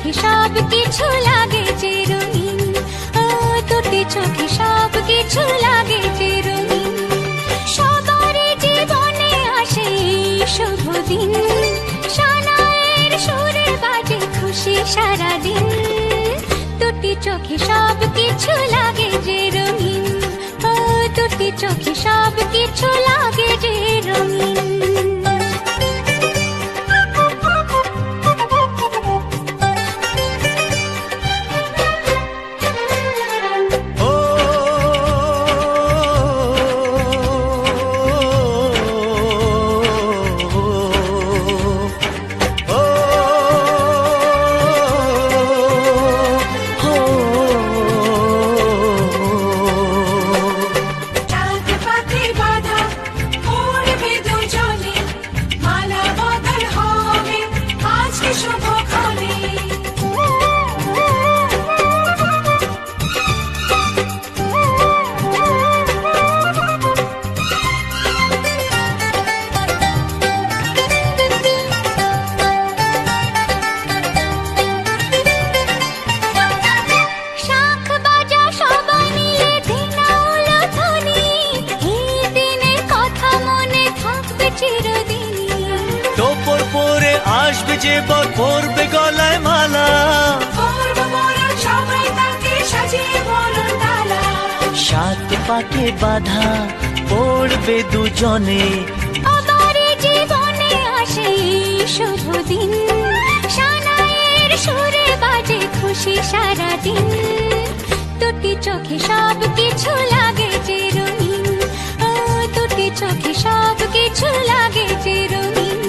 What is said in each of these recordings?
চোখে সব কিছু লাগে যে রঙিন, ও দুটি চোখে সব কিছু লাগে যে রঙিন। সবার জীবনে আসে শুভ দিন, সানাইয়ের সুরে বাজে খুশি সারাদিন। দুটি চোখে সব কিছু লাগে যে রঙিন, ও দুটি চোখে সব কিছু লাগে যে রঙিন। টোপর পরে আসবে যে বর, পরবে গলায় মালা, সাত পাকে বাঁধা পড়বে দুজনে। আবার জীবনে আসে শুভ দিন, সানাইয়ের সুরে বাজে খুশি সারাদিন। দুটি চোখে সব কিছু লাগে যে রঙিন, ও দুটি চোখে সব কিছু লাগে যে রঙিন।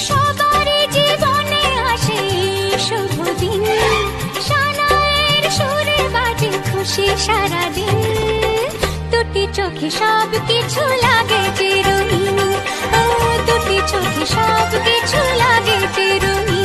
সবার জীবনে আসে শুভ দিন, সানাইয়ের সুরে বাজে খুশি সারাদিন। দুটি চোখে সব কিছু লাগে যে রঙিন, ও দুটি চোখে সব কিছু লাগে যে রঙিন।